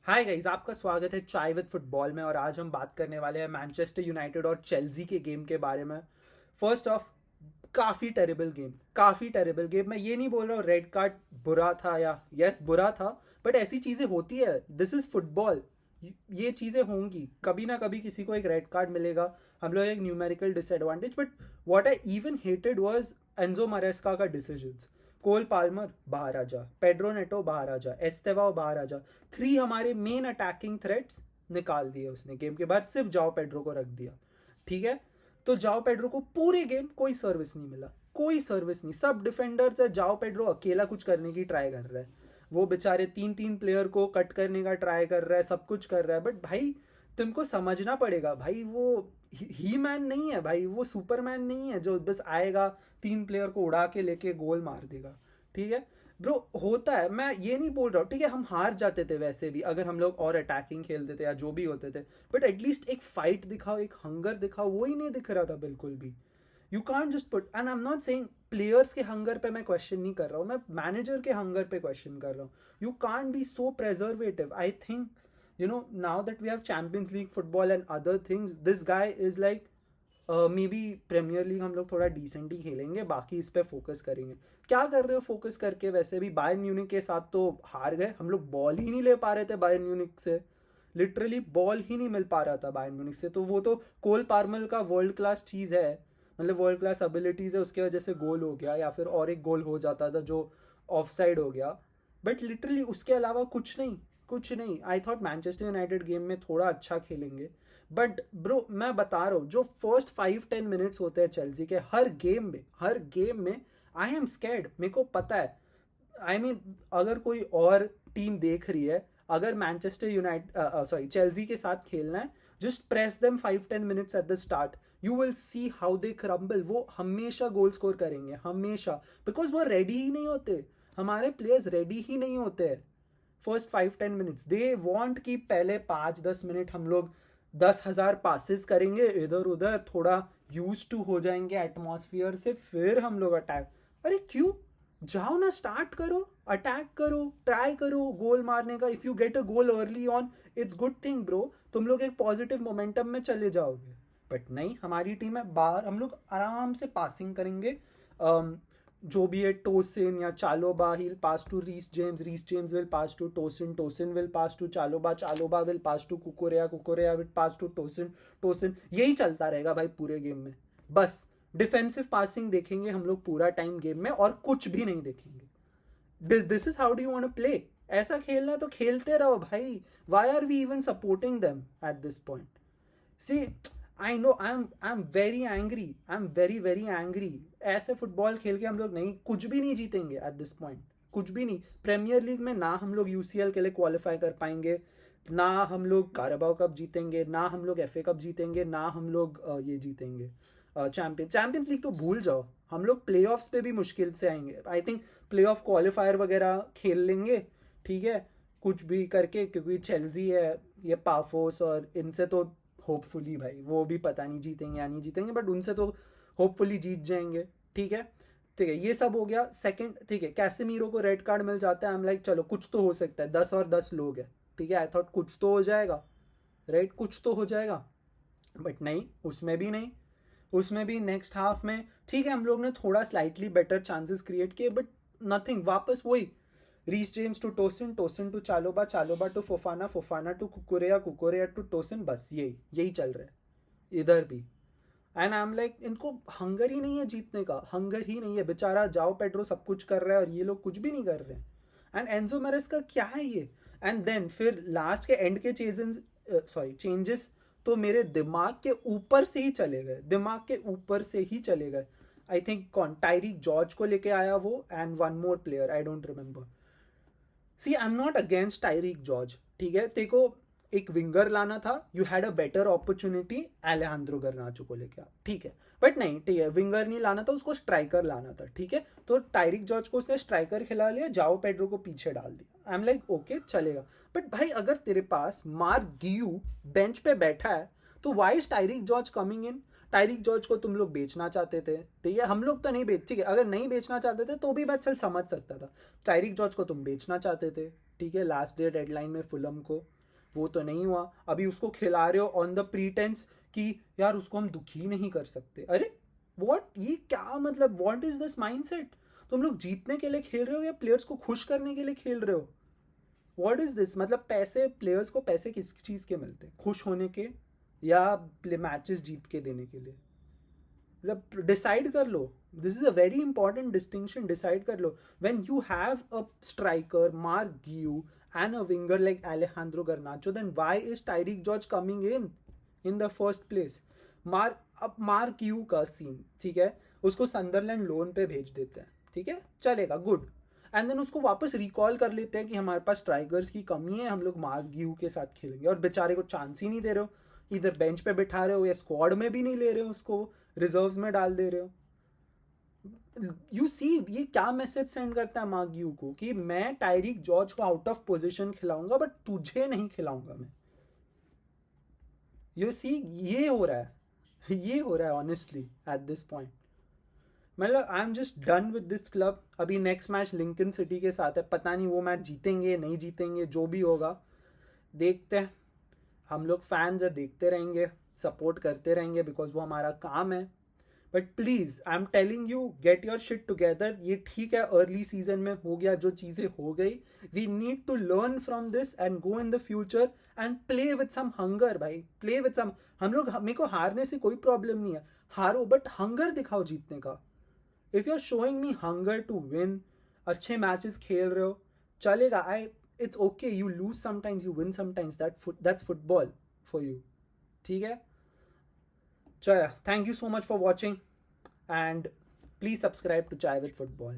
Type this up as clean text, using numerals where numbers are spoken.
Hi guys, आपका स्वागत है चाय विद फुटबॉल में। और आज हम बात करने वाले हैं मैनचेस्टर यूनाइटेड और चेल्सी के गेम के बारे में। फर्स्ट ऑफ, काफ़ी टेरेबल गेम। मैं ये नहीं बोल रहा हूँ रेड कार्ड बुरा था या यस बुरा था, बट ऐसी चीज़ें होती है। This is football. ये चीज़ें होंगी, कभी ना कभी किसी को एक रेड कार्ड मिलेगा। हम लोग एक numerical disadvantage, but what I even hated was Enzo मरेस्का का डिसीजंस। कोल पाल्मर बाहर आ जा, पेड्रो नेटो बाहर आ जा, एस्तेवाओ बाहर आ जा। थ्री हमारे मेन अटैकिंग थ्रेट्स निकाल दिए उसने गेम के बाद, सिर्फ जाओ पेड्रो को रख दिया। ठीक है, तो जाओ पेड्रो को पूरे गेम कोई सर्विस नहीं मिला, कोई सर्विस नहीं। सब डिफेंडर से जाओ पेड्रो अकेला कुछ करने की ट्राई कर रहा है। वो बेचारे तीन तीन प्लेयर को कट करने का ट्राई कर रहा है, सब कुछ कर रहा है। बट भाई तुमको समझना पड़ेगा भाई, वो ही मैन नहीं है भाई, वो सुपरमैन नहीं है जो बस आएगा तीन प्लेयर को उड़ा के लेके गोल मार देगा। ठीक है ब्रो, होता है। मैं ये नहीं बोल रहा हूँ, ठीक है, हम हार जाते थे वैसे भी अगर हम लोग और अटैकिंग खेलते थे या जो भी होते थे। बट एटलीस्ट एक फाइट दिखाओ, एक हंगर दिखाओ, वो ही नहीं दिख रहा था बिल्कुल भी। You can't just put, and I am not saying players के हंगर पे मैं क्वेश्चन नहीं कर रहा हूँ, मैं मैनेजर के हंगर पे क्वेश्चन कर रहा हूँ। You can't be so preservative. I think now that we have Champions League football and other things, this guy is like maybe Premier League हम लोग थोड़ा डिसेंट ही खेलेंगे, बाकी इस पे फोकस करेंगे। क्या कर रहे हो फोकस करके? वैसे भी बायर्न म्यूनिख के साथ तो हार गए हम लोग, बॉल ही नहीं ले पा रहे थे बायर्न म्यूनिख से। लिटरली बॉल ही नहीं मिल पा रहा था बायर्न म्यूनिख से। तो वो तो कोल पार्मल का वर्ल्ड क्लास चीज़ है, मतलब वर्ल्ड क्लास एबिलिटीज़ है, उसके वजह से गोल हो गया, या फिर और एक गोल हो जाता था जो ऑफ साइड हो गया। बट लिटरली उसके अलावा कुछ नहीं, कुछ नहीं। I thought Manchester United game में थोड़ा अच्छा खेलेंगे, बट ब्रो मैं बता रहा हूँ, जो फर्स्ट 5-10 मिनट्स होते हैं चेल्सी के हर गेम में आई एम स्कैर्ड। मेरे को पता है, आई मीन अगर कोई और टीम देख रही है, अगर मैनचेस्टर यूनाइटेड सॉरी चेल्सी के साथ खेलना है, just press them 5-10 minutes at the start, you will see how they crumble. वो हमेशा गोल स्कोर करेंगे, हमेशा, बिकॉज वो रेडी ही नहीं होते। हमारे प्लेयर्स रेडी ही नहीं होते हैं फर्स्ट 5-10 मिनट्स। दे वॉन्ट कि पहले 5-10 मिनट हम लोग 10,000 पासिस करेंगे इधर उधर, थोड़ा यूज टू हो जाएंगे एटमॉस्फियर से, फिर हम लोग अटैक। अरे क्यों? जाओ ना, स्टार्ट करो, अटैक करो, ट्राई करो गोल मारने का। If you get a goal early on, it's good thing bro, तुम लोग एक पॉजिटिव मोमेंटम में चले जाओगे। बट नहीं, हमारी टीम है बाहर, हम लोग आराम से पासिंग करेंगे। जो भी है, टोसिन या Chalobah, he pass to Reece James will pass to Tosin, Tosin will pass to Chalobah, Chalobah will pass to Cucurella, Cucurella will pass to Tosin, Tosin. यही चलता रहेगा भाई पूरे गेम में। बस डिफेंसिव पासिंग देखेंगे हम लोग पूरा टाइम गेम में, और कुछ भी नहीं देखेंगे। This is how do you want to play? ऐसा खेलना है तो खेलते रहो भाई। Why are we even supporting them at this point? See, I know I am very angry, I am very very angry. ऐसे फुटबॉल खेल के हम लोग नहीं, कुछ भी नहीं जीतेंगे एट दिस पॉइंट, कुछ भी नहीं। प्रीमियर लीग में ना हम लोग यूसीएल के लिए क्वालिफाई कर पाएंगे, ना हम लोग कारबाओ कप जीतेंगे, ना हम लोग एफए कप जीतेंगे, ना हम लोग ये जीतेंगे चैंपियंस लीग तो भूल जाओ। हम लोग प्ले पे भी मुश्किल से आएंगे। I think play of qualifier वगैरह खेल लेंगे, ठीक है, कुछ भी करके, क्योंकि चेल्सी है, ये पाफोस और इनसे तो होपफुली भाई वो भी पता नहीं जीतेंगे या नहीं जीतेंगे, बट उनसे तो होपफुली जीत जाएंगे। ठीक है, ठीक है, ये सब हो गया सेकंड। ठीक है, कैसेमीरो को रेड कार्ड मिल जाता है, आई एम लाइक चलो कुछ तो हो सकता है, 10 और 10 लोग हैं। ठीक है, आई थॉट कुछ तो हो जाएगा, राइट, कुछ तो हो जाएगा। बट नहीं, उसमें भी नहीं। उसमें भी नेक्स्ट हाफ में ठीक है हम लोग ने थोड़ा स्लाइटली बेटर चांसेस क्रिएट किए, बट नथिंग, वापस वही Reece James to Tosin, Tosin to Chalobah, Chalobah to Fofana, Fofana to Cucurella, Cucurella to Tosin. बस यही यही चल रहा है इधर भी। एंड आई एम लाइक, इनको हंगर ही नहीं है जीतने का, हंगर ही नहीं है। बेचारा जाओ पेड्रो सब कुछ कर रहा है और ये लोग कुछ भी नहीं कर रहे हैं। एंड एंजो मैरेस का क्या है ये? एंड देन फिर लास्ट के एंड के चेंजेस तो मेरे दिमाग के ऊपर से ही चले गए, दिमाग के ऊपर से ही चले गए। आई थिंक कौन टायरिक जॉर्ज को लेके आया वो, and one more player, I don't remember. See, I am not against Tyrick George, ठीक है, तेको एक विंगर लाना था, you had a better opportunity Alejandro Garnacho को लेके, ठीक है, बट नहीं, ठीक है, विंगर नहीं लाना था, उसको स्ट्राइकर लाना था। ठीक है, तो टायरिक जॉर्ज को उसने स्ट्राइकर खिला लिया, जाओ पेड्रो को पीछे डाल दिया। आई एम लाइक ओके चलेगा। बट भाई अगर तेरे पास मार्क गियू बेंच पे बैठा है, तो why is Tyrick George coming in? Tyrick George को तुम लोग बेचना चाहते थे, ठीक है, हम लोग तो नहीं बेच, ठीक है, अगर नहीं बेचना चाहते थे तो भी मैं चल समझ सकता था। टायरिक जॉर्ज को तुम बेचना चाहते थे, ठीक है, लास्ट डे डेडलाइन में फुलम को, वो तो नहीं हुआ। अभी उसको खिला रहे हो ऑन द प्रीटेंस कि यार उसको हम दुखी नहीं कर सकते। अरे व्हाट, ये क्या मतलब, व्हाट इज दिस माइंडसेट? तुम लोग जीतने के लिए खेल रहे हो या प्लेयर्स को खुश करने के लिए खेल रहे हो? What is this? मतलब पैसे, प्लेयर्स को पैसे किस चीज़ के मिलते हैं? खुश होने के या मैचेस जीत के देने के लिए? मतलब डिसाइड कर लो। This is a very important distinction, decide कर लो। When you have a striker Marc Guiu and a winger like Alejandro Garnacho, then why is Tyreek George coming in the first place? Mark you का scene, ठीक है, उसको संदरलैंड loan पे भेज देते हैं, ठीक है, चलेगा, गुड। एंड देन उसको वापस रिकॉल कर लेते हैं कि हमारे पास स्ट्राइकर्स की कमी है, हम लोग मार्क यू के साथ खेलेंगे, और बेचारे को चांस ही नहीं दे रहे हो। इधर बेंच पे बिठा रहे हो या स्क्वाड में भी नहीं ले रहे हो, उसको रिजर्व्स में डाल दे रहे हो। यू सी, ये क्या मैसेज सेंड करता है मार्क यू को कि मैं टायरिक जॉर्ज को आउट ऑफ पोजीशन खिलाऊंगा बट तुझे नहीं खिलाऊंगा मैं। यू सी, ये हो रहा है, ये हो रहा है ऑनेस्टली एट दिस पॉइंट। मतलब I am just done with this club. अभी नेक्स्ट मैच लिंकन सिटी के साथ है, पता नहीं वो मैच जीतेंगे नहीं जीतेंगे, जो भी होगा देखते हैं। हम लोग फैंस है, देखते रहेंगे, सपोर्ट करते रहेंगे, बिकॉज वो हमारा काम है। But please I am telling you, get your shit together. ये ठीक है, अर्ली सीजन में हो गया जो चीजें हो गई, we need to learn from this and go in the future and play with some hunger भाई, प्ले विद सम। हम लोग, मेरे को हारने से कोई प्रॉब्लम नहीं है, हारो बट हंगर दिखाओ जीतने का। If you are showing me hunger to win, अच्छे मैचेस खेल रहे हो, चलेगा। I, it's okay, you lose sometimes, you win sometimes, that's football for you, ठीक है। चलो, thank you so much for watching and please subscribe to Chai with Football.